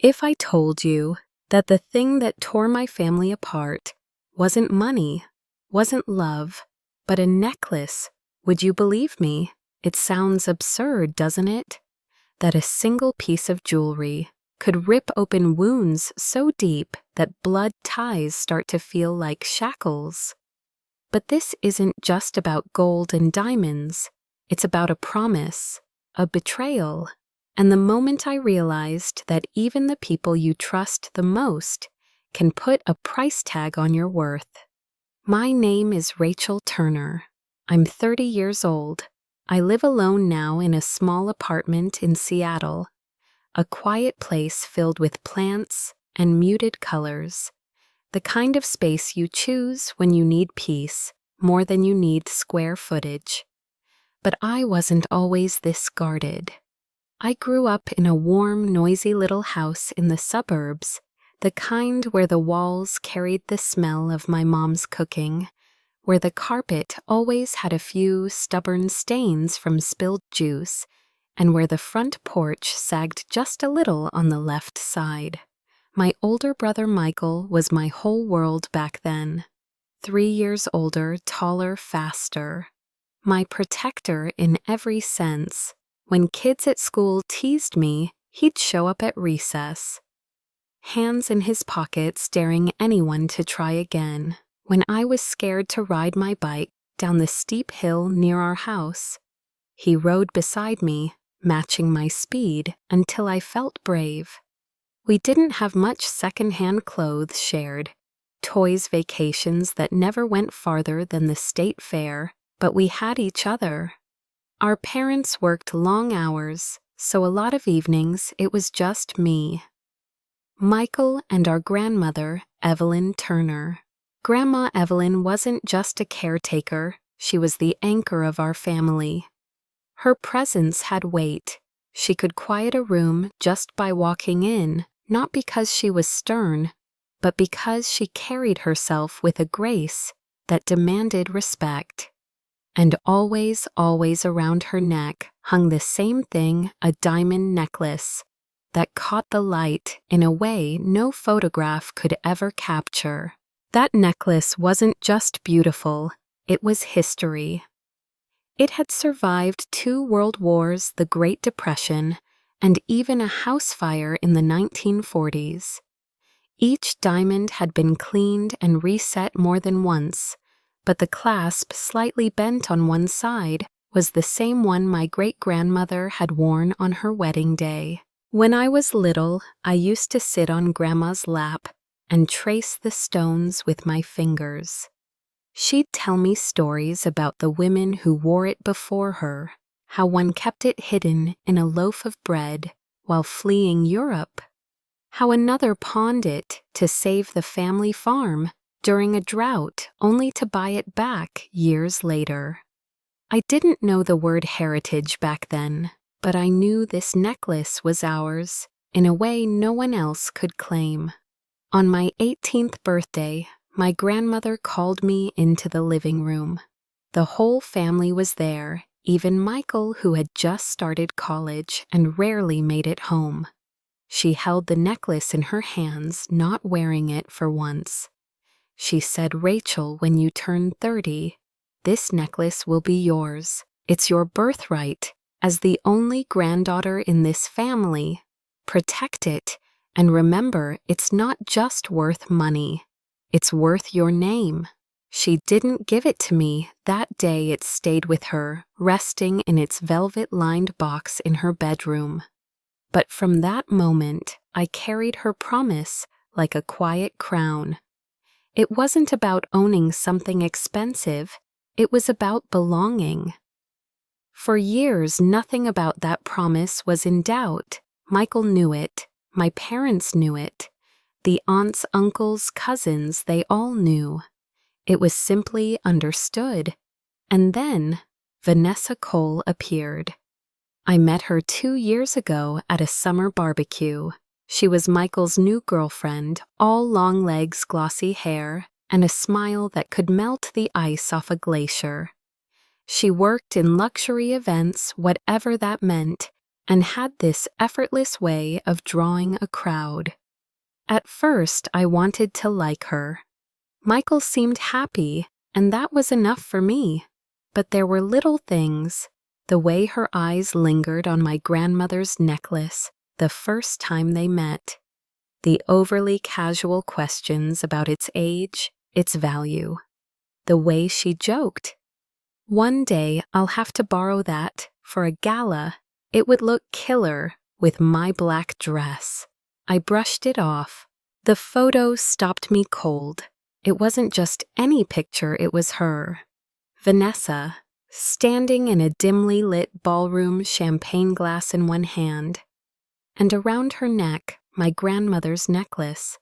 If I told you that the thing that tore my family apart wasn't money, wasn't love, but a necklace, would you believe me? It sounds absurd, doesn't it? That a single piece of jewelry could rip open wounds so deep that blood ties start to feel like shackles. But this isn't just about gold and diamonds. It's about a promise, a betrayal. And the moment I realized that even the people you trust the most can put a price tag on your worth. My name is Rachel Turner. I'm 30 years old. I live alone now in a small apartment in Seattle, a quiet place filled with plants and muted colors, the kind of space you choose when you need peace more than you need square footage. But I wasn't always this guarded. I grew up in a warm, noisy little house in the suburbs, the kind where the walls carried the smell of my mom's cooking, where the carpet always had a few stubborn stains from spilled juice, and where the front porch sagged just a little on the left side. My older brother Michael was my whole world back then. 3 years older, taller, faster. My protector in every sense. When kids at school teased me, he'd show up at recess, hands in his pockets daring anyone to try again. When I was scared to ride my bike down the steep hill near our house, he rode beside me, matching my speed until I felt brave. We didn't have much second-hand clothes shared, toys, vacations that never went farther than the state fair, but we had each other. Our parents worked long hours, so a lot of evenings it was just me, Michael, and our grandmother, Evelyn Turner. Grandma Evelyn wasn't just a caretaker, she was the anchor of our family. Her presence had weight. She could quiet a room just by walking in, not because she was stern, but because she carried herself with a grace that demanded respect. And always, always around her neck hung the same thing, a diamond necklace that caught the light in a way no photograph could ever capture. That necklace wasn't just beautiful, it was history. It had survived 2 world wars, the Great Depression, and even a house fire in the 1940s. Each diamond had been cleaned and reset more than once, but the clasp, slightly bent on one side, was the same one my great-grandmother had worn on her wedding day. When I was little, I used to sit on Grandma's lap and trace the stones with my fingers. She'd tell me stories about the women who wore it before her, how one kept it hidden in a loaf of bread while fleeing Europe, how another pawned it to save the family farm during a drought only to buy it back years later. I didn't know the word heritage back then, but I knew this necklace was ours in a way no one else could claim. On my 18th birthday, my grandmother called me into the living room. The whole family was there, even Michael, who had just started college and rarely made it home. She held the necklace in her hands, not wearing it for once. She said, "Rachel, when you turn 30, this necklace will be yours. It's your birthright. As the only granddaughter in this family, protect it, and remember, it's not just worth money. It's worth your name." She didn't give it to me. That day it stayed with her, resting in its velvet-lined box in her bedroom. But from that moment, I carried her promise like a quiet crown. It wasn't about owning something expensive, it was about belonging. For years, nothing about that promise was in doubt. Michael knew it. My parents knew it. The aunts, uncles, cousins, they all knew. It was simply understood. And then, Vanessa Cole appeared. I met her 2 years ago at a summer barbecue. She was Michael's new girlfriend, all long legs, glossy hair, and a smile that could melt the ice off a glacier. She worked in luxury events, whatever that meant, and had this effortless way of drawing a crowd. At first, I wanted to like her. Michael seemed happy, and that was enough for me. But there were little things, the way her eyes lingered on my grandmother's necklace the first time they met, the overly casual questions about its age, its value, the way she joked. One day I'll have to borrow that for a gala. It would look killer with my black dress. I brushed it off. The photo stopped me cold. It wasn't just any picture, it was her. Vanessa, standing in a dimly lit ballroom, champagne glass in one hand, and around her neck, my grandmother's necklace.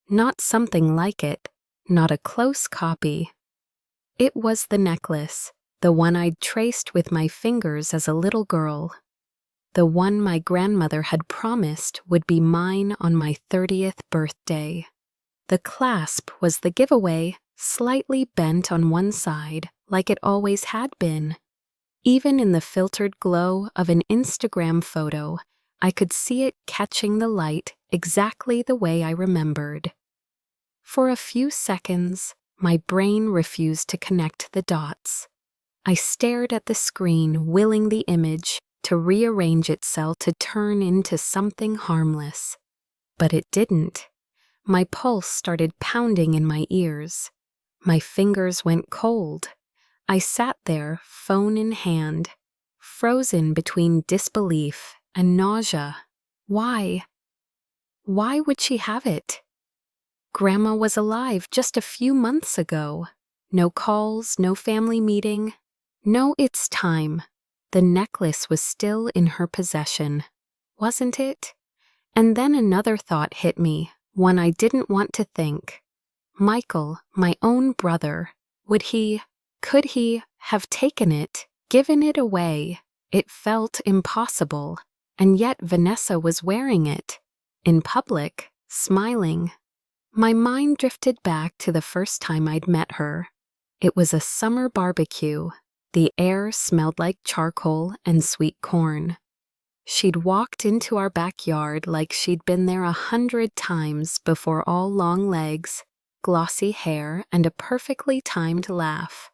Not something like it, not a close copy. It was the necklace, the one I'd traced with my fingers as a little girl. The one my grandmother had promised would be mine on my 30th birthday. The clasp was the giveaway, slightly bent on one side, like it always had been. Even in the filtered glow of an Instagram photo, I could see it catching the light exactly the way I remembered. For a few seconds, my brain refused to connect the dots. I stared at the screen, willing the image to rearrange itself to turn into something harmless. But it didn't. My pulse started pounding in my ears. My fingers went cold. I sat there, phone in hand, frozen between disbelief and nausea. Why? Why would she have it? Grandma was alive just a few months ago. No calls, no family meeting. No, it's time. The necklace was still in her possession, wasn't it? And then another thought hit me, one I didn't want to think. Michael, my own brother, could he have taken it, given it away? It felt impossible, and yet Vanessa was wearing it, in public, smiling. My mind drifted back to the first time I'd met her. It was a summer barbecue. The air smelled like charcoal and sweet corn. She'd walked into our backyard like she'd been there 100 times before, all long legs, glossy hair, and a perfectly timed laugh.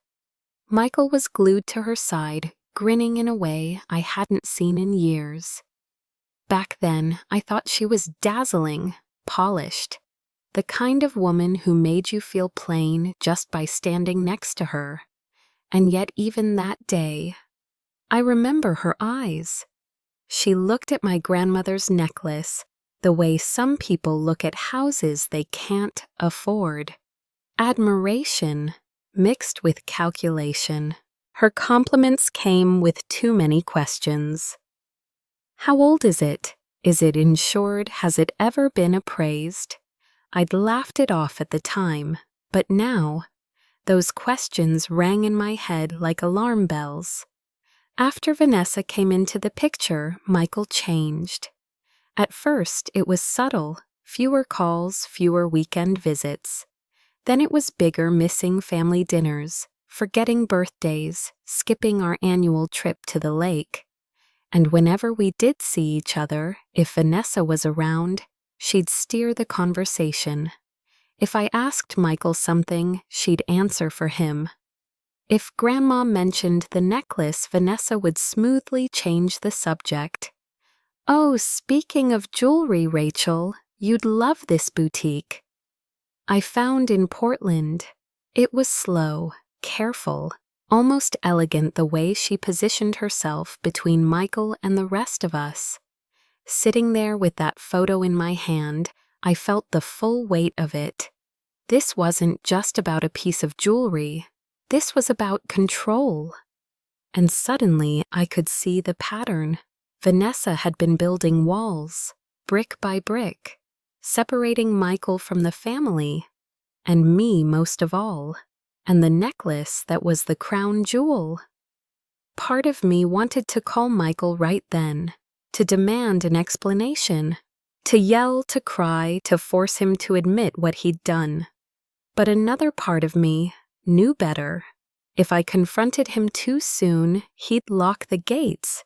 Michael was glued to her side, grinning in a way I hadn't seen in years. Back then, I thought she was dazzling, polished, the kind of woman who made you feel plain just by standing next to her. And yet even that day, I remember her eyes. She looked at my grandmother's necklace the way some people look at houses they can't afford. Admiration mixed with calculation. Her compliments came with too many questions. How old is it? Is it insured? Has it ever been appraised? I'd laughed it off at the time, but now, those questions rang in my head like alarm bells. After Vanessa came into the picture, Michael changed. At first, it was subtle, fewer calls, fewer weekend visits. Then it was bigger, missing family dinners, forgetting birthdays, skipping our annual trip to the lake. And whenever we did see each other, if Vanessa was around, she'd steer the conversation. If I asked Michael something, she'd answer for him. If Grandma mentioned the necklace, Vanessa would smoothly change the subject. "Oh, speaking of jewelry, Rachel, you'd love this boutique I found in Portland." It was slow, careful, almost elegant the way she positioned herself between Michael and the rest of us. Sitting there with that photo in my hand, I felt the full weight of it. This wasn't just about a piece of jewelry. This was about control. And suddenly I could see the pattern. Vanessa had been building walls, brick by brick, separating Michael from the family, and me most of all, and the necklace that was the crown jewel. Part of me wanted to call Michael right then, to demand an explanation, to yell, to cry, to force him to admit what he'd done. But another part of me knew better. If I confronted him too soon, he'd lock the gates.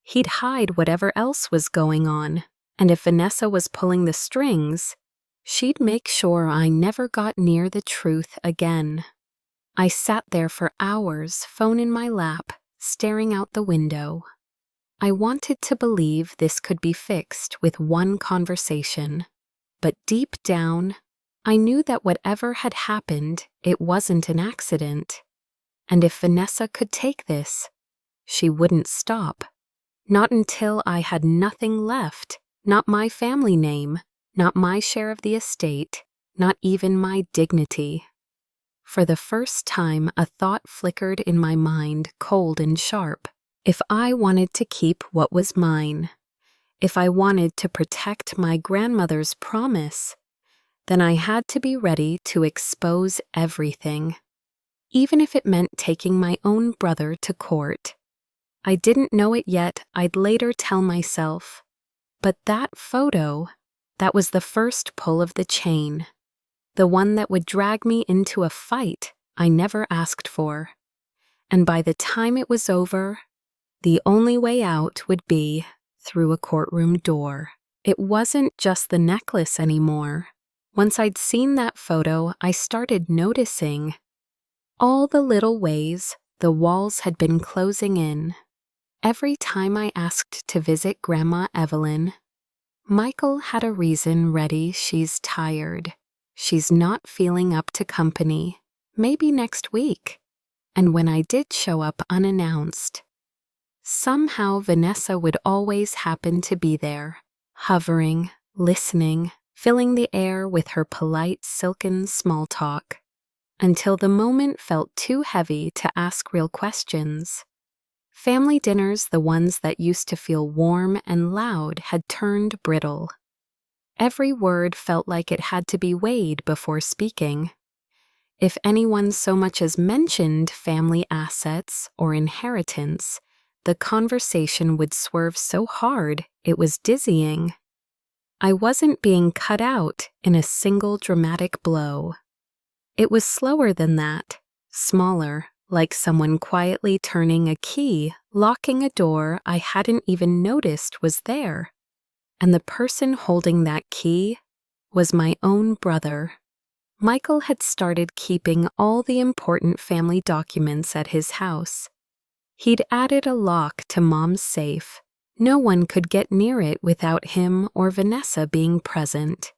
He'd hide whatever else was going on, and if Vanessa was pulling the strings, she'd make sure I never got near the truth again. I sat there for hours, phone in my lap, staring out the window. I wanted to believe this could be fixed with one conversation, but deep down, I knew that whatever had happened, it wasn't an accident. And if Vanessa could take this, she wouldn't stop. Not until I had nothing left, not my family name, not my share of the estate, not even my dignity. For the first time, a thought flickered in my mind, cold and sharp. If I wanted to keep what was mine, if I wanted to protect my grandmother's promise, then I had to be ready to expose everything, even if it meant taking my own brother to court. I didn't know it yet, I'd later tell myself. But that photo, that was the first pull of the chain, the one that would drag me into a fight I never asked for. And by the time it was over, the only way out would be through a courtroom door. It wasn't just the necklace anymore. Once I'd seen that photo, I started noticing all the little ways the walls had been closing in. Every time I asked to visit Grandma Evelyn, Michael had a reason ready. She's tired. She's not feeling up to company. Maybe next week. And when I did show up unannounced, somehow Vanessa would always happen to be there, hovering, listening, filling the air with her polite, silken small talk, until the moment felt too heavy to ask real questions. Family dinners, the ones that used to feel warm and loud, had turned brittle. Every word felt like it had to be weighed before speaking. If anyone so much as mentioned family assets or inheritance, the conversation would swerve so hard it was dizzying. I wasn't being cut out in a single dramatic blow. It was slower than that, smaller, like someone quietly turning a key, locking a door I hadn't even noticed was there. And the person holding that key was my own brother. Michael had started keeping all the important family documents at his house. He'd added a lock to Mom's safe. No one could get near it without him or Vanessa being present.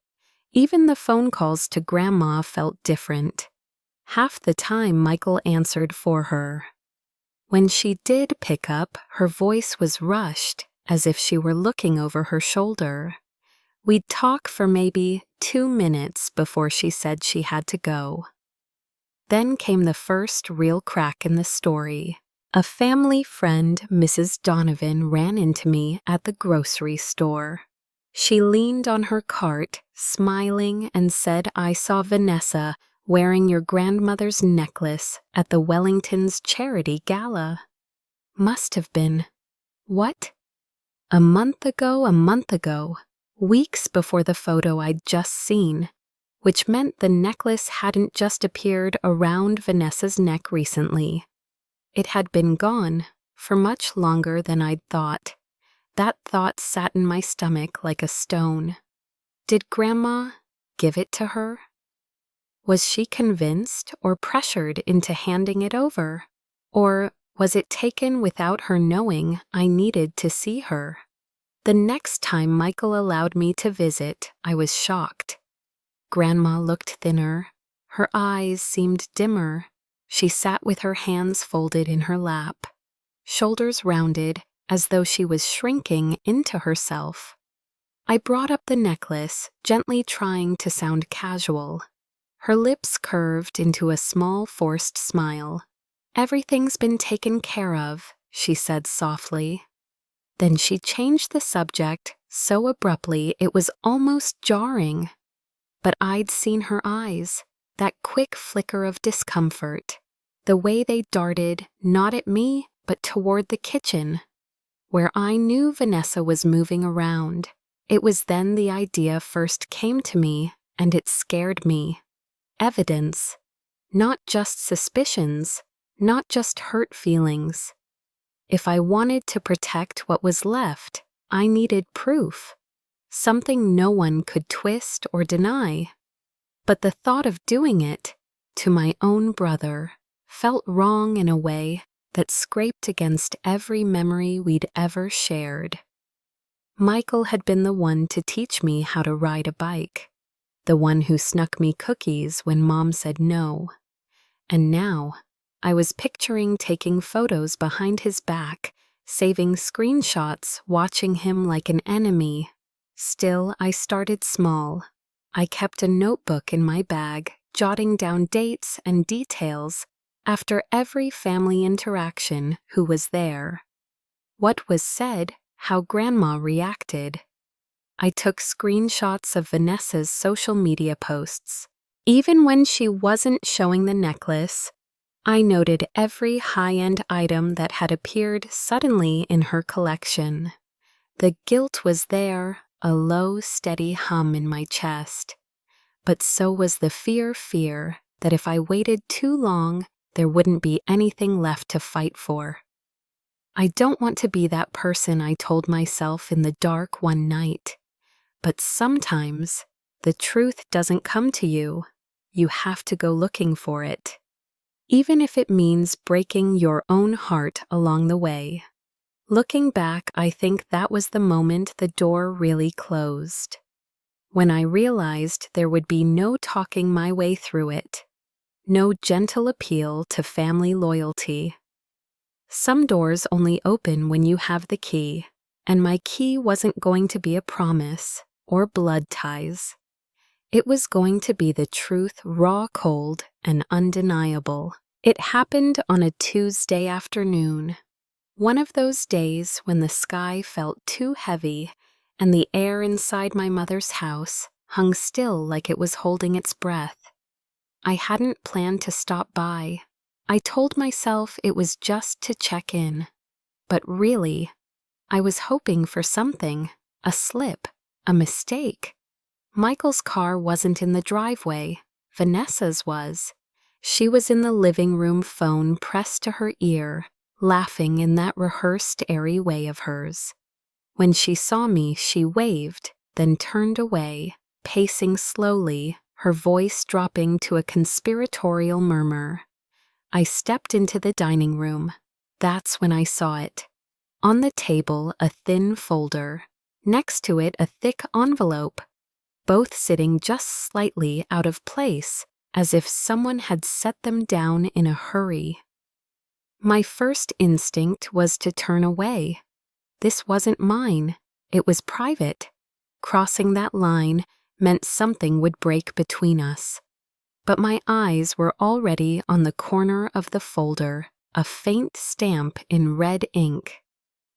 Even the phone calls to Grandma felt different. Half the time Michael answered for her. When she did pick up, her voice was rushed, as if she were looking over her shoulder. We'd talk for maybe 2 minutes before she said she had to go. Then came the first real crack in the story. A family friend, Mrs. Donovan, ran into me at the grocery store. She leaned on her cart, smiling, and said I saw Vanessa wearing your grandmother's necklace at the Wellington's charity gala. Must have been. What? A month ago, weeks before the photo I'd just seen, which meant the necklace hadn't just appeared around Vanessa's neck recently. It had been gone for much longer than I'd thought. That thought sat in my stomach like a stone. Did Grandma give it to her? Was she convinced or pressured into handing it over? Or was it taken without her knowing I needed to see her? The next time Michael allowed me to visit, I was shocked. Grandma looked thinner. Her eyes seemed dimmer. She sat with her hands folded in her lap, shoulders rounded as though she was shrinking into herself. I brought up the necklace, gently trying to sound casual. Her lips curved into a small forced smile. Everything's been taken care of, she said softly. Then she changed the subject so abruptly it was almost jarring. But I'd seen her eyes, that quick flicker of discomfort, the way they darted not at me but toward the kitchen, where I knew Vanessa was moving around. It was then the idea first came to me, and it scared me. Evidence, not just suspicions, not just hurt feelings. If I wanted to protect what was left, I needed proof, something no one could twist or deny. But the thought of doing it, to my own brother, felt wrong in a way that scraped against every memory we'd ever shared. Michael had been the one to teach me how to ride a bike, the one who snuck me cookies when Mom said no. And now, I was picturing taking photos behind his back, saving screenshots, watching him like an enemy. Still, I started small. I kept a notebook in my bag, jotting down dates and details after every family interaction, who was there, what was said, how Grandma reacted. I took screenshots of Vanessa's social media posts. Even when she wasn't showing the necklace, I noted every high-end item that had appeared suddenly in her collection. The guilt was there, a low, steady hum in my chest. But so was the fear that if I waited too long, there wouldn't be anything left to fight for. I don't want to be that person, I told myself in the dark one night. But sometimes, the truth doesn't come to you. You have to go looking for it, even if it means breaking your own heart along the way. Looking back, I think that was the moment the door really closed. When I realized there would be no talking my way through it, no gentle appeal to family loyalty. Some doors only open when you have the key, and my key wasn't going to be a promise or blood ties. It was going to be the truth, raw, cold, and undeniable. It happened on a Tuesday afternoon, one of those days when the sky felt too heavy and the air inside my mother's house hung still like it was holding its breath. I hadn't planned to stop by. I told myself it was just to check in. But really, I was hoping for something, a slip, a mistake. Michael's car wasn't in the driveway. Vanessa's was. She was in the living room, phone pressed to her ear, laughing in that rehearsed, airy way of hers. When she saw me, she waved, then turned away, pacing slowly, her voice dropping to a conspiratorial murmur. I stepped into the dining room. That's when I saw it. On the table, a thin folder. Next to it, a thick envelope. Both sitting just slightly out of place, as if someone had set them down in a hurry. My first instinct was to turn away. This wasn't mine. It was private. Crossing that line meant something would break between us. But my eyes were already on the corner of the folder, a faint stamp in red ink,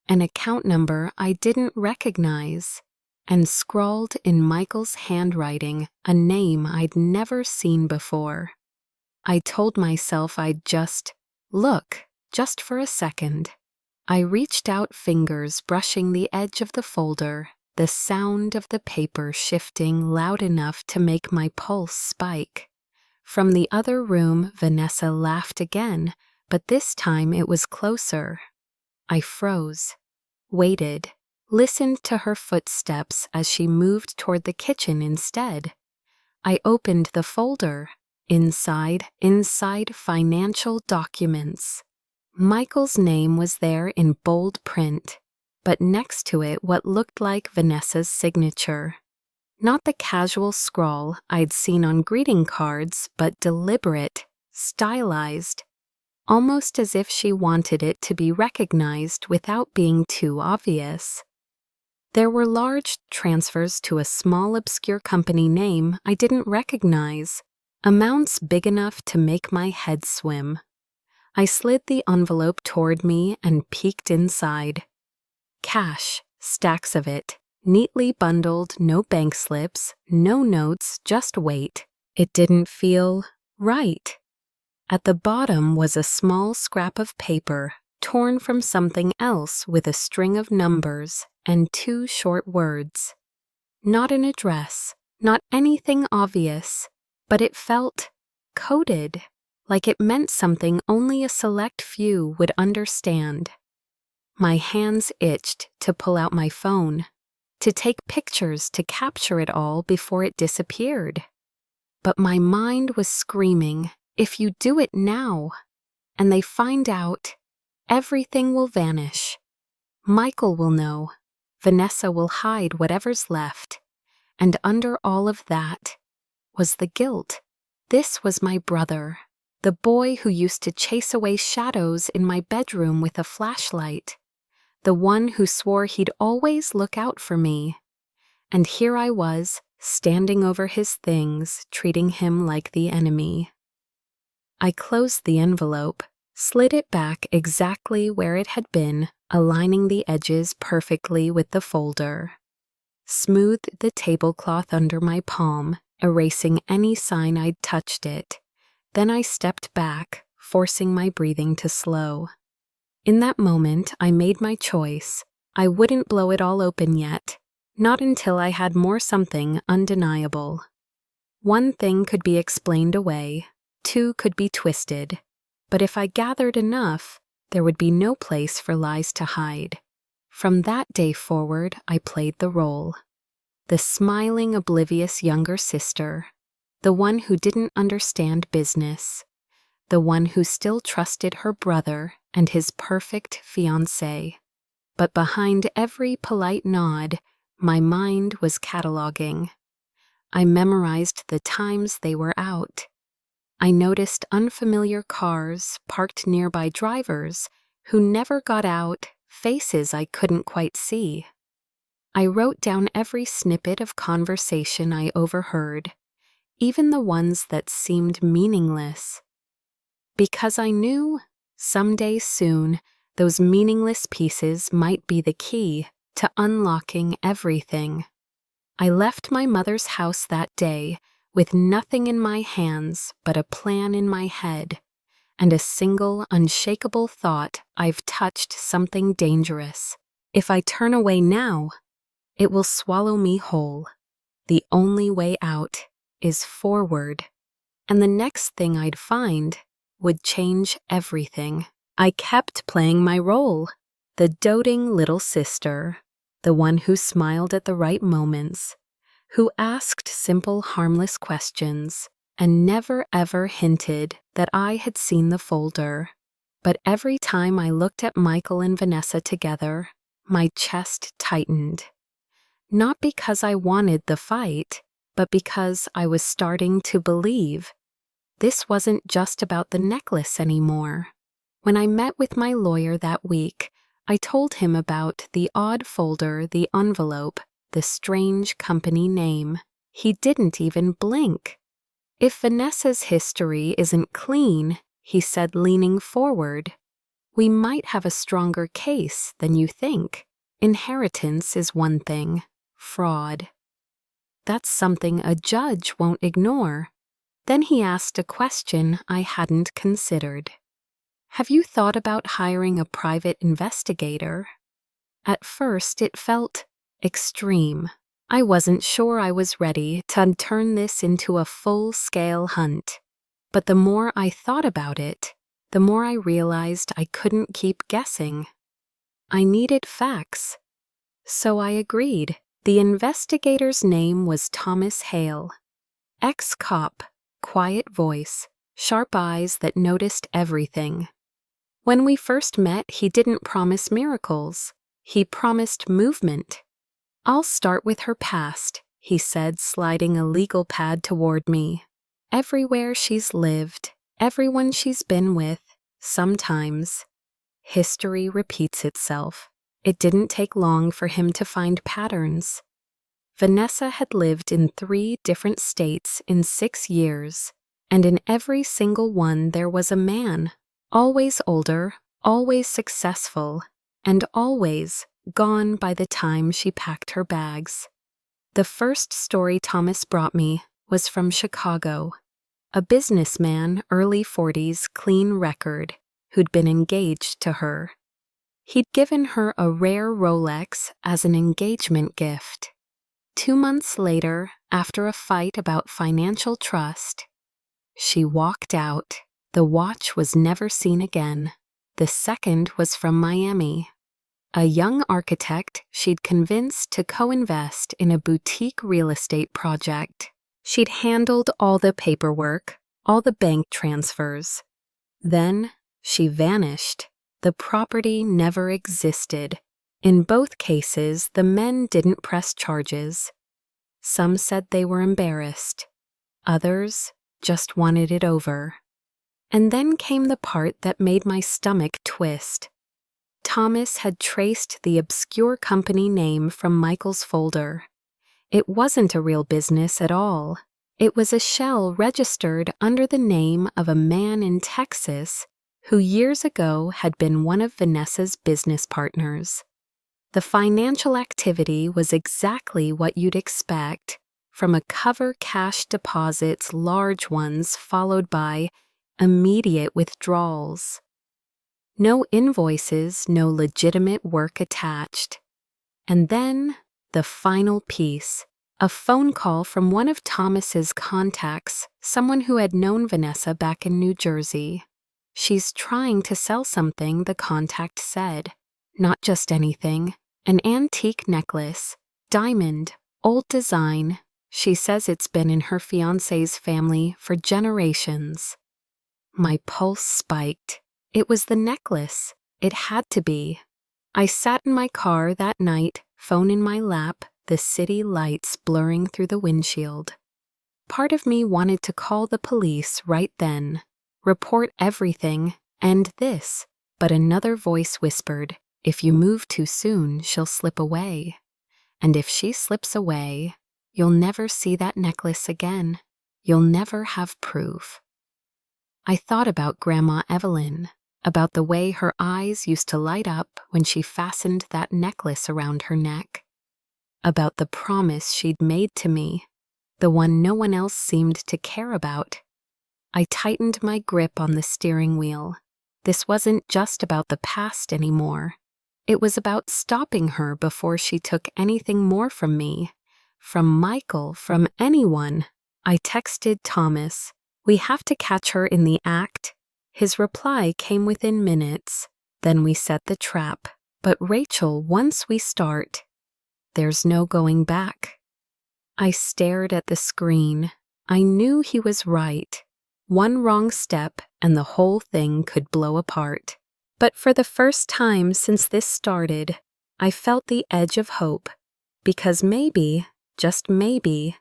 an account number I didn't recognize, and scrawled in Michael's handwriting a name I'd never seen before. I told myself I'd just look, just for a second. I reached out, fingers brushing the edge of the folder, the sound of the paper shifting loud enough to make my pulse spike. From the other room, Vanessa laughed again, but this time it was closer. I froze, waited, listened to her footsteps as she moved toward the kitchen instead. I opened the folder. Inside financial documents. Michael's name was there in bold print, but next to it what looked like Vanessa's signature. Not the casual scrawl I'd seen on greeting cards, but deliberate, stylized, almost as if she wanted it to be recognized without being too obvious. There were large transfers to a small obscure company name I didn't recognize, amounts big enough to make my head swim. I slid the envelope toward me and peeked inside. Cash, stacks of it. Neatly bundled, no bank slips, no notes, just weight. It didn't feel right. At the bottom was a small scrap of paper, torn from something else with a string of numbers and 2 short words. Not an address, not anything obvious, but it felt coded, like it meant something only a select few would understand. My hands itched to pull out my phone, to take pictures to capture it all before it disappeared. But my mind was screaming, if you do it now, and they find out, everything will vanish. Michael will know, Vanessa will hide whatever's left, and under all of that was the guilt. This was my brother, the boy who used to chase away shadows in my bedroom with a flashlight, the one who swore he'd always look out for me. And here I was, standing over his things, treating him like the enemy. I closed the envelope, slid it back exactly where it had been, aligning the edges perfectly with the folder. Smoothed the tablecloth under my palm, erasing any sign I'd touched it. Then I stepped back, forcing my breathing to slow. In that moment, I made my choice. I wouldn't blow it all open yet, not until I had something undeniable. One thing could be explained away, two could be twisted, but if I gathered enough, there would be no place for lies to hide. From that day forward, I played the role. The smiling, oblivious younger sister, the one who didn't understand business, the one who still trusted her brother and his perfect fiancé. But behind every polite nod, my mind was cataloging. I memorized the times they were out. I noticed unfamiliar cars parked nearby drivers who never got out, faces I couldn't quite see. I wrote down every snippet of conversation I overheard, even the ones that seemed meaningless. Because I knew, someday soon, those meaningless pieces might be the key to unlocking everything. I left my mother's house that day with nothing in my hands but a plan in my head, and a single, unshakable thought: I've touched something dangerous. If I turn away now, it will swallow me whole. The only way out is forward. And the next thing I'd find would change everything. I kept playing my role, the doting little sister, the one who smiled at the right moments, who asked simple, harmless questions, and never ever hinted that I had seen the folder. But every time I looked at Michael and Vanessa together, my chest tightened. Not because I wanted the fight, but because I was starting to believe. This wasn't just about the necklace anymore. When I met with my lawyer that week, I told him about the odd folder, the envelope, the strange company name. He didn't even blink. If Vanessa's history isn't clean, he said, leaning forward, we might have a stronger case than you think. Inheritance is one thing, fraud. That's something a judge won't ignore. Then he asked a question I hadn't considered. Have you thought about hiring a private investigator? At first, it felt extreme. I wasn't sure I was ready to turn this into a full-scale hunt. But the more I thought about it, the more I realized I couldn't keep guessing. I needed facts. So I agreed. The investigator's name was Thomas Hale. Ex-cop, quiet voice, sharp eyes that noticed everything. When we first met, he didn't promise miracles. He promised movement. I'll start with her past, he said, sliding a legal pad toward me. Everywhere she's lived, everyone she's been with, sometimes. History repeats itself. It didn't take long for him to find patterns. Vanessa had lived in 3 different states in 6 years, and in every single one there was a man, always older, always successful, and always gone by the time she packed her bags. The first story Thomas brought me was from Chicago, a businessman, early 40s, clean record, who'd been engaged to her. He'd given her a rare Rolex as an engagement gift. 2 months later, after a fight about financial trust, she walked out. The watch was never seen again. The second was from Miami. a young architect she'd convinced to co-invest in a boutique real estate project. She'd handled all the paperwork, all the bank transfers. Then she vanished. The property never existed. In both cases, the men didn't press charges. Some said they were embarrassed. Others just wanted it over. And then came the part that made my stomach twist. Thomas had traced the obscure company name from Michael's folder. It wasn't a real business at all. It was a shell registered under the name of a man in Texas who years ago had been one of Vanessa's business partners. The financial activity was exactly what you'd expect from a cover cash deposits, large ones followed by immediate withdrawals. No invoices, no legitimate work attached. And then the final piece, a phone call from one of Thomas's contacts, someone who had known Vanessa back in New Jersey. She's trying to sell something, the contact said. Not just anything, an antique necklace, diamond, old design. She says it's been in her fiancé's family for generations. My pulse spiked. It was the necklace. It had to be. I sat in my car that night, phone in my lap, the city lights blurring through the windshield. Part of me wanted to call the police right then, report everything, and this, but another voice whispered, if you move too soon, she'll slip away. And if she slips away, you'll never see that necklace again. You'll never have proof. I thought about Grandma Evelyn, about the way her eyes used to light up when she fastened that necklace around her neck, about the promise she'd made to me, the one no one else seemed to care about. I tightened my grip on the steering wheel. This wasn't just about the past anymore. It was about stopping her before she took anything more from me, from Michael, from anyone. I texted Thomas, "We have to catch her in the act." His reply came within minutes. Then we set the trap. But Rachel, once we start, there's no going back. I stared at the screen. I knew he was right. One wrong step and the whole thing could blow apart. But for the first time since this started, I felt the edge of hope. Because maybe, just maybe,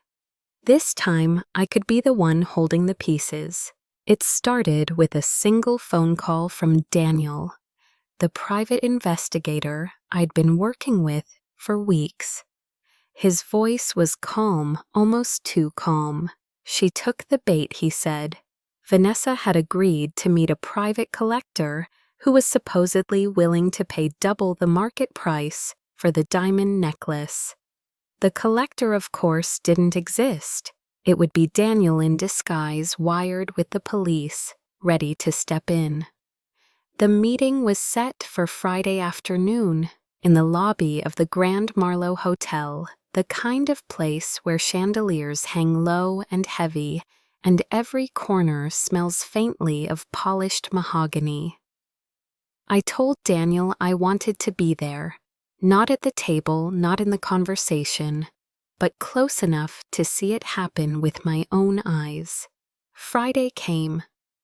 this time I could be the one holding the pieces. It started with a single phone call from Daniel, the private investigator I'd been working with for weeks. His voice was calm, almost too calm. She took the bait, he said. Vanessa had agreed to meet a private collector who was supposedly willing to pay double the market price for the diamond necklace. The collector, of course, didn't exist. It would be Daniel in disguise, wired with the police, ready to step in. The meeting was set for Friday afternoon in the lobby of the Grand Marlowe Hotel, the kind of place where chandeliers hang low and heavy, and every corner smells faintly of polished mahogany. I told Daniel I wanted to be there, not at the table, not in the conversation, but close enough to see it happen with my own eyes. Friday came.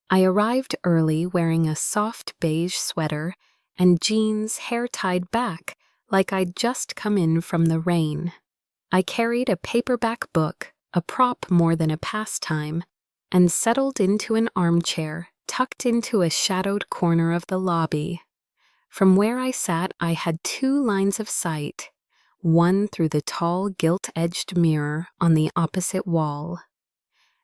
I arrived early wearing a soft beige sweater and jeans, hair tied back like I'd just come in from the rain. I carried a paperback book, a prop more than a pastime, and settled into an armchair tucked into a shadowed corner of the lobby. From where I sat, I had 2 lines of sight, one through the tall gilt-edged mirror on the opposite wall,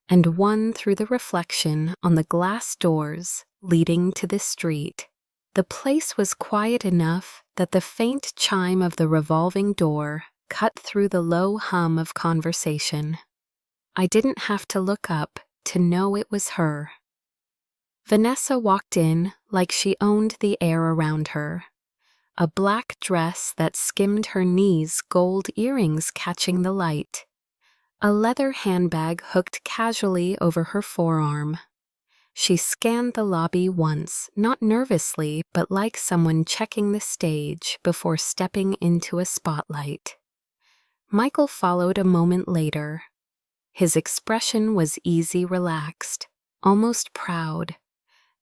and one through the reflection on the glass doors leading to the street. The place was quiet enough that the faint chime of the revolving door cut through the low hum of conversation. I didn't have to look up to know it was her. Vanessa walked in like she owned the air around her. A black dress that skimmed her knees, gold earrings catching the light. A leather handbag hooked casually over her forearm. She scanned the lobby once, not nervously, but like someone checking the stage before stepping into a spotlight. Michael followed a moment later. His expression was easy, relaxed, almost proud.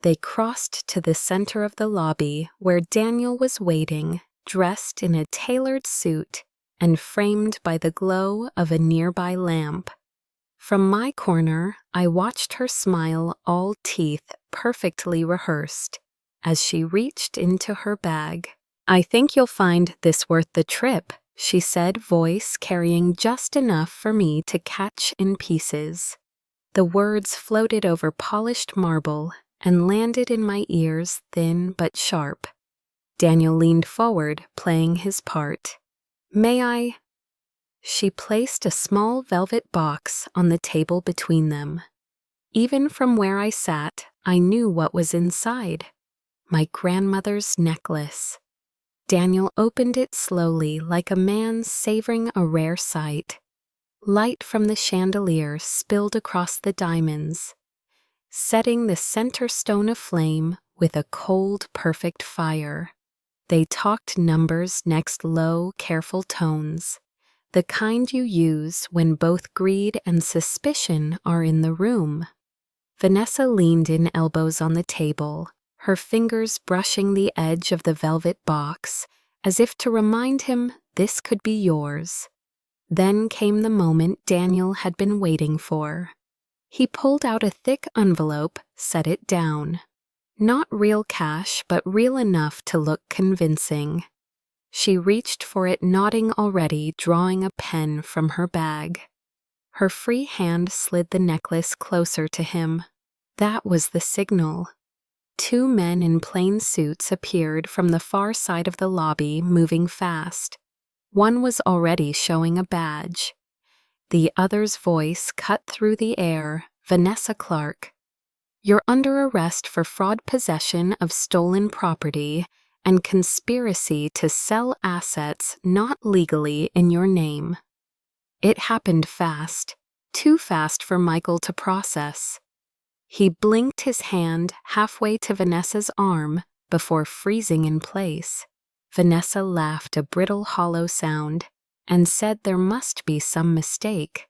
They crossed to the center of the lobby where Daniel was waiting, dressed in a tailored suit and framed by the glow of a nearby lamp. From my corner, I watched her smile, all teeth, perfectly rehearsed, as she reached into her bag. "I think you'll find this worth the trip," she said, voice carrying just enough for me to catch in pieces. The words floated over polished marble and landed in my ears, thin but sharp. Daniel leaned forward, playing his part. "May I?" She placed a small velvet box on the table between them. Even from where I sat, I knew what was inside. My grandmother's necklace. Daniel opened it slowly, like a man savoring a rare sight. Light from the chandelier spilled across the diamonds, setting the center stone aflame with a cold, perfect fire. They talked numbers next, low, careful tones, the kind you use when both greed and suspicion are in the room. Vanessa leaned in, elbows on the table, her fingers brushing the edge of the velvet box, as if to remind him this could be yours. Then came the moment Daniel had been waiting for. He pulled out a thick envelope, set it down. Not real cash, but real enough to look convincing. She reached for it, nodding already, drawing a pen from her bag. Her free hand slid the necklace closer to him. That was the signal. Two men in plain suits appeared from the far side of the lobby, moving fast. One was already showing a badge. The other's voice cut through the air. "Vanessa Clark. You're under arrest for fraud, possession of stolen property, and conspiracy to sell assets not legally in your name." It happened fast, too fast for Michael to process. He blinked his hand halfway to Vanessa's arm before freezing in place. Vanessa laughed, a brittle, hollow sound, and said there must be some mistake.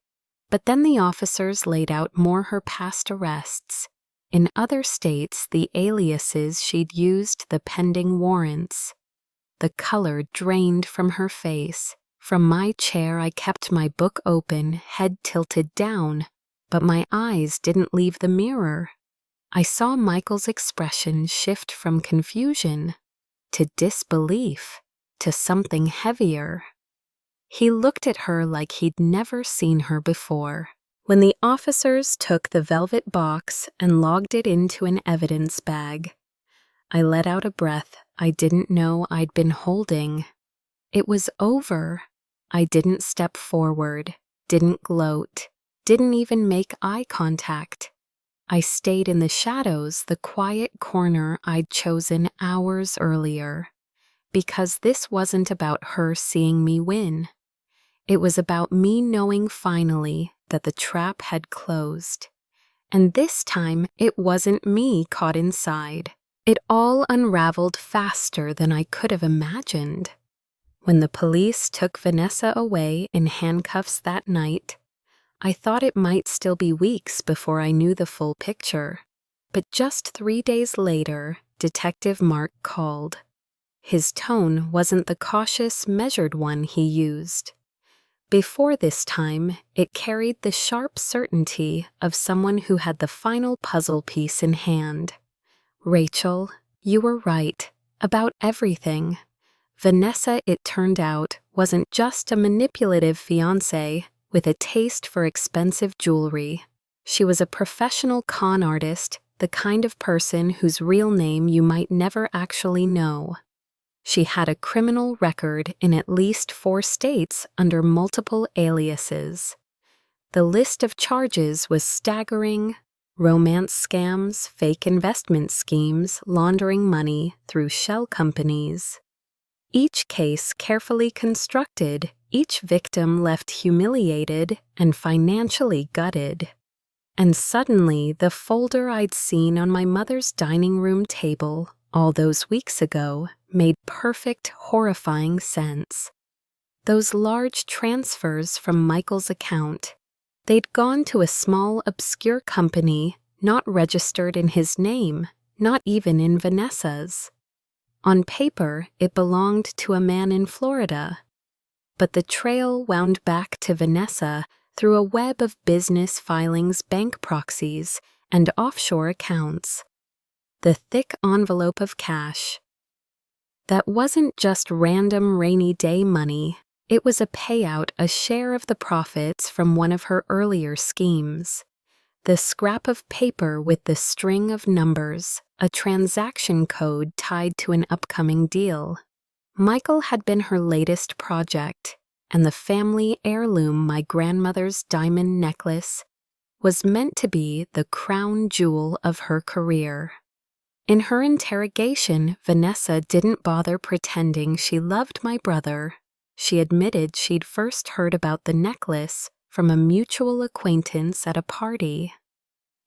But then the officers laid out more her past arrests. In other states, the aliases she'd used, the pending warrants. The color drained from her face. From my chair, I kept my book open, head tilted down, but my eyes didn't leave the mirror. I saw Michael's expression shift from confusion to disbelief to something heavier. He looked at her like he'd never seen her before. When the officers took the velvet box and logged it into an evidence bag, I let out a breath I didn't know I'd been holding. It was over. I didn't step forward, didn't gloat, didn't even make eye contact. I stayed in the shadows, the quiet corner I'd chosen hours earlier, because this wasn't about her seeing me win. It was about me knowing finally that the trap had closed. And this time, it wasn't me caught inside. It all unraveled faster than I could have imagined. When the police took Vanessa away in handcuffs that night, I thought it might still be weeks before I knew the full picture. But just 3 days later, Detective Mark called. His tone wasn't the cautious, measured one he used. Before this time, it carried the sharp certainty of someone who had the final puzzle piece in hand. "Rachel, you were right about everything. Vanessa, it turned out, wasn't just a manipulative fiancée with a taste for expensive jewelry. She was a professional con artist, the kind of person whose real name you might never actually know. She had a criminal record in at least 4 states under multiple aliases. The list of charges was staggering: romance scams, fake investment schemes, laundering money through shell companies. Each case carefully constructed, each victim left humiliated and financially gutted. And suddenly, the folder I'd seen on my mother's dining room table all those weeks ago made perfect, horrifying sense. Those large transfers from Michael's account, they'd gone to a small, obscure company not registered in his name, not even in Vanessa's. On paper, it belonged to a man in Florida, but the trail wound back to Vanessa through a web of business filings, bank proxies, and offshore accounts. The thick envelope of cash. That wasn't just random rainy day money. It was a payout, a share of the profits from one of her earlier schemes. The scrap of paper with the string of numbers, a transaction code tied to an upcoming deal. Michael had been her latest project, and the family heirloom, my grandmother's diamond necklace, was meant to be the crown jewel of her career. In her interrogation, Vanessa didn't bother pretending she loved my brother. She admitted she'd first heard about the necklace from a mutual acquaintance at a party.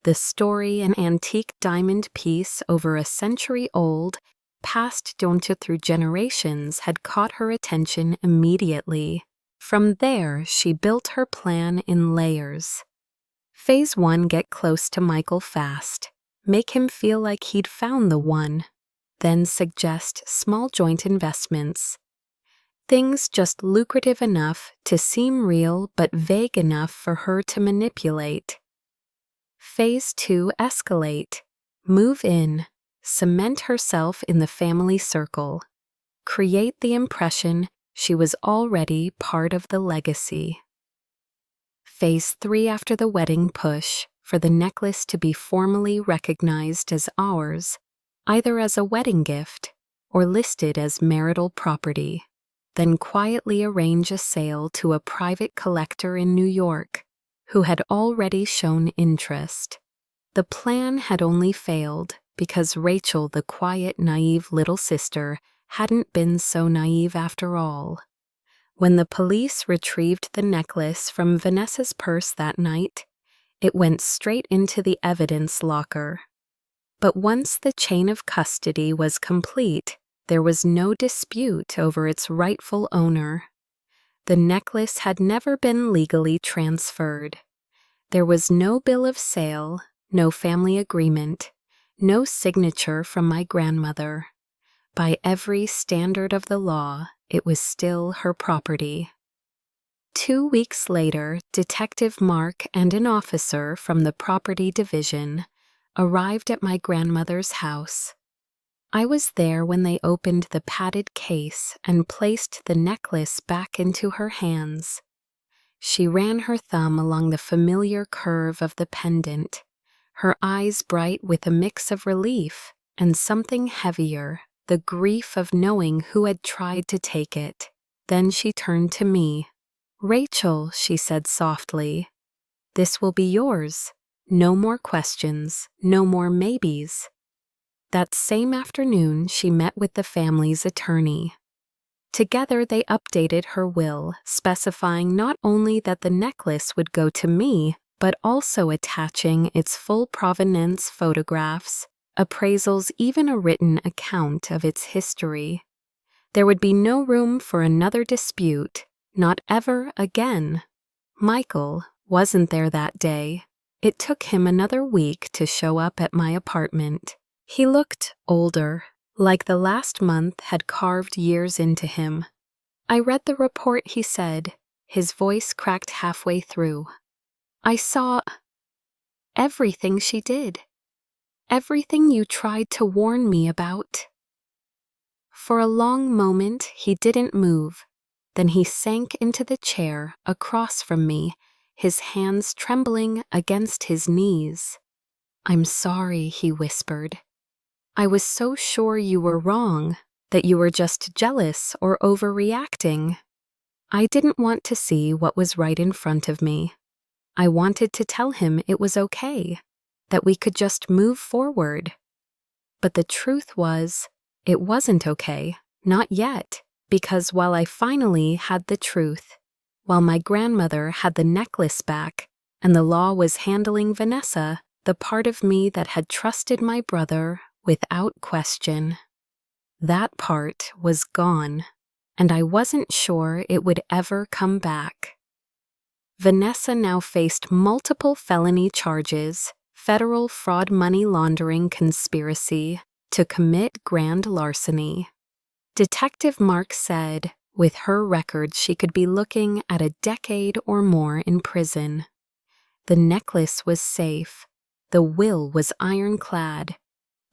The story, an antique diamond piece over a century old, passed down through generations, had caught her attention immediately. From there, she built her plan in layers. Phase 1, get close to Michael fast. Make him feel like he'd found the one. Then suggest small joint investments. Things just lucrative enough to seem real but vague enough for her to manipulate. Phase 2, escalate. Move in. Cement herself in the family circle. Create the impression she was already part of the legacy. Phase 3, after the wedding, push for the necklace to be formally recognized as ours, either as a wedding gift or listed as marital property. Then quietly arrange a sale to a private collector in New York who had already shown interest. The plan had only failed because Rachel, the quiet, naive little sister, hadn't been so naive after all. When the police retrieved the necklace from Vanessa's purse that night, it went straight into the evidence locker. But once the chain of custody was complete, there was no dispute over its rightful owner. The necklace had never been legally transferred. There was no bill of sale, no family agreement, no signature from my grandmother. By every standard of the law, it was still her property. 2 weeks later, Detective Mark and an officer from the property division arrived at my grandmother's house. I was there when they opened the padded case and placed the necklace back into her hands. She ran her thumb along the familiar curve of the pendant, her eyes bright with a mix of relief and something heavier, the grief of knowing who had tried to take it. Then she turned to me. "Rachel," she said softly, "this will be yours. No more questions, no more maybes." That same afternoon, she met with the family's attorney. Together, they updated her will, specifying not only that the necklace would go to me, but also attaching its full provenance photographs, appraisals, even a written account of its history. There would be no room for another dispute, not ever again. Michael wasn't there that day. It took him another week to show up at my apartment. He looked older, like the last month had carved years into him. I read the report he said, his voice cracked halfway through. "I saw everything she did. Everything you tried to warn me about." For a long moment, he didn't move. Then he sank into the chair across from me, his hands trembling against his knees. "I'm sorry," he whispered. "I was so sure you were wrong, that you were just jealous or overreacting. I didn't want to see what was right in front of me. I wanted to tell him it was okay, that we could just move forward. But the truth was, it wasn't okay, not yet, because while I finally had the truth, while my grandmother had the necklace back, and the law was handling Vanessa, the part of me that had trusted my brother without question. That part was gone, and I wasn't sure it would ever come back. Vanessa now faced multiple felony charges, federal fraud money laundering conspiracy to commit grand larceny. Detective Mark said, with her record, she could be looking at a decade or more in prison. The necklace was safe, the will was ironclad,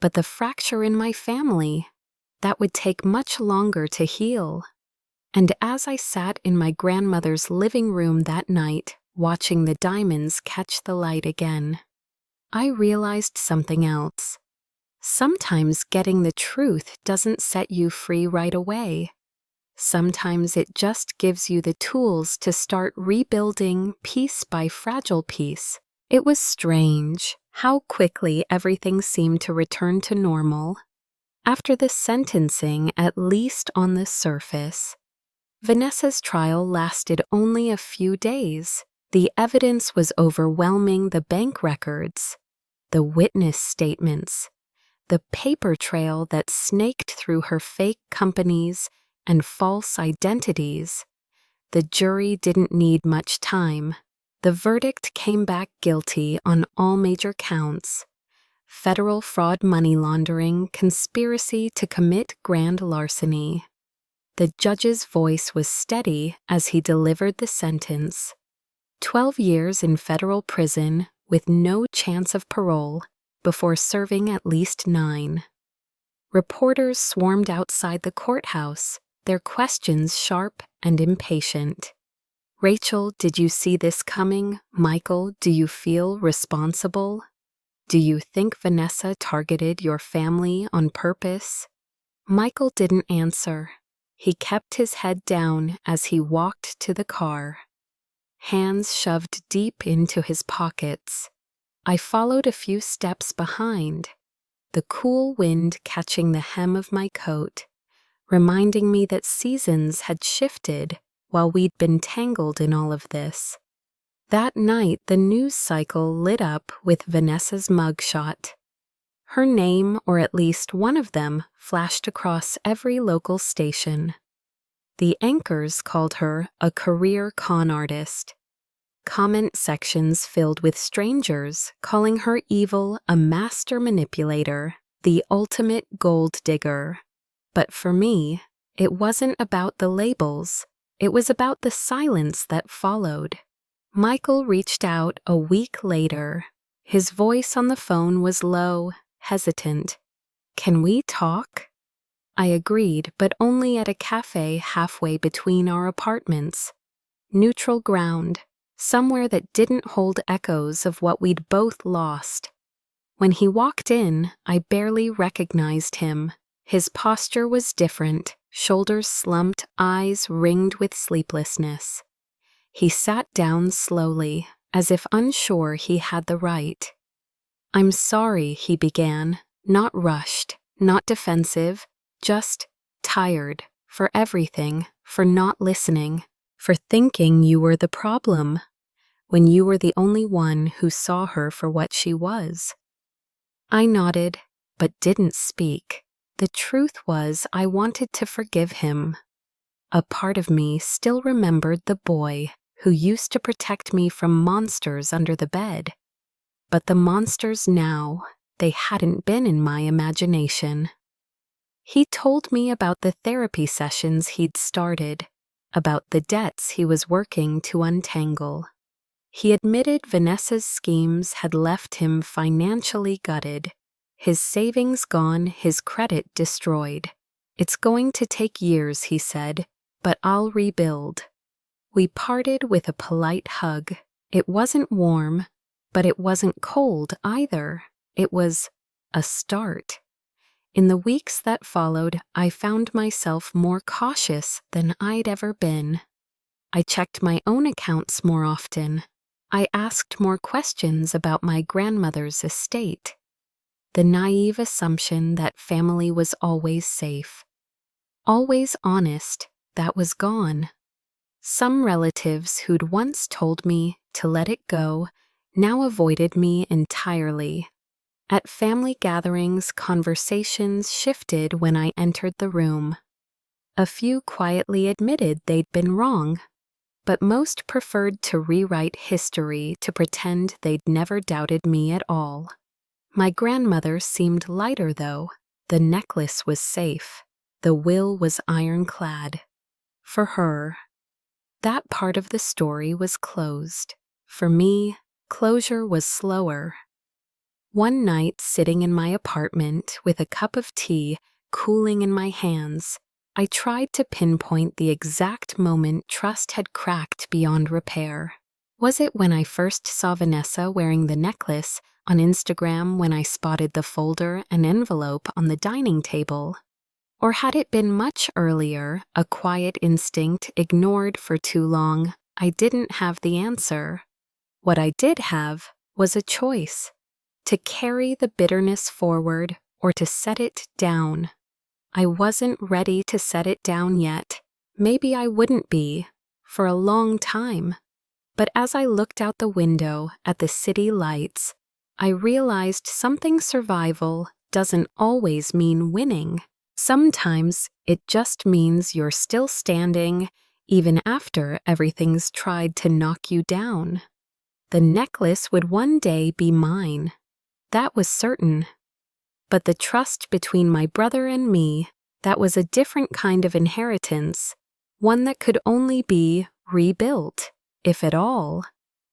but the fracture in my family, that would take much longer to heal. And as I sat in my grandmother's living room that night, watching the diamonds catch the light again, I realized something else. Sometimes getting the truth doesn't set you free right away. Sometimes it just gives you the tools to start rebuilding piece by fragile piece. It was strange how quickly everything seemed to return to normal. After the sentencing, at least on the surface, Vanessa's trial lasted only a few days. The evidence was overwhelming: the bank records, the witness statements, the paper trail that snaked through her fake companies and false identities. The jury didn't need much time. The verdict came back guilty on all major counts: federal fraud money laundering, conspiracy to commit grand larceny. The judge's voice was steady as he delivered the sentence: 12 years in federal prison with no chance of parole before serving at least 9. Reporters swarmed outside the courthouse, their questions sharp and impatient. Rachel, did you see this coming? Michael, do you feel responsible? Do you think Vanessa targeted your family on purpose? Michael didn't answer. He kept his head down as he walked to the car, hands shoved deep into his pockets. I followed a few steps behind, the cool wind catching the hem of my coat, reminding me that seasons had shifted while we'd been tangled in all of this. That night, the news cycle lit up with Vanessa's mugshot. Her name, or at least one of them, flashed across every local station. The anchors called her a career con artist. Comment sections filled with strangers calling her evil, a master manipulator, the ultimate gold digger. But for me, it wasn't about the labels. It was about the silence that followed. Michael reached out a week later. His voice on the phone was low, hesitant. "Can we talk?" I agreed, but only at a cafe halfway between our apartments. Neutral ground, somewhere that didn't hold echoes of what we'd both lost. When he walked in, I barely recognized him. His posture was different, shoulders slumped, eyes ringed with sleeplessness. He sat down slowly, as if unsure he had the right. "I'm sorry," he began, not rushed, not defensive, just tired, for everything, for not listening, for thinking you were the problem, when you were the only one who saw her for what she was. I nodded, but didn't speak. The truth was, I wanted to forgive him. A part of me still remembered the boy who used to protect me from monsters under the bed. But the monsters now, they hadn't been in my imagination. He told me about the therapy sessions he'd started, about the debts he was working to untangle. He admitted Vanessa's schemes had left him financially gutted, his savings gone, his credit destroyed. "It's going to take years," he said, "but I'll rebuild." We parted with a polite hug. It wasn't warm, but it wasn't cold either. It was a start. In the weeks that followed, I found myself more cautious than I'd ever been. I checked my own accounts more often. I asked more questions about my grandmother's estate. The naive assumption that family was always safe, always honest, that was gone. Some relatives who'd once told me to let it go now avoided me entirely. At family gatherings, conversations shifted when I entered the room. A few quietly admitted they'd been wrong, but most preferred to rewrite history to pretend they'd never doubted me at all. My grandmother seemed lighter, though. The necklace was safe. The will was ironclad. For her, that part of the story was closed. For me, closure was slower. One night, sitting in my apartment with a cup of tea cooling in my hands, I tried to pinpoint the exact moment trust had cracked beyond repair. Was it when I first saw Vanessa wearing the necklace on Instagram, when I spotted the folder and envelope on the dining table? Or had it been much earlier, a quiet instinct ignored for too long? I didn't have the answer. What I did have was a choice: to carry the bitterness forward or to set it down. I wasn't ready to set it down yet. Maybe I wouldn't be for a long time. But as I looked out the window at the city lights, I realized something: survival doesn't always mean winning. Sometimes it just means you're still standing, even after everything's tried to knock you down. The necklace would one day be mine. That was certain. But the trust between my brother and me, that was a different kind of inheritance, one that could only be rebuilt, if at all,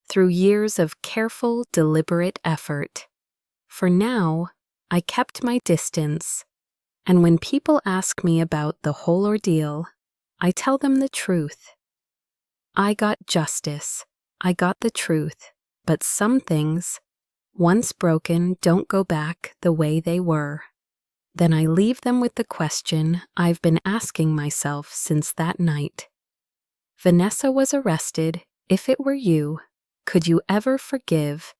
through years of careful, deliberate effort. For now, I kept my distance, and when people ask me about the whole ordeal, I tell them the truth. I got justice. I got the truth. But some things, once broken, don't go back the way they were. Then I leave them with the question I've been asking myself since that night. Vanessa was arrested. If it were you, could you ever forgive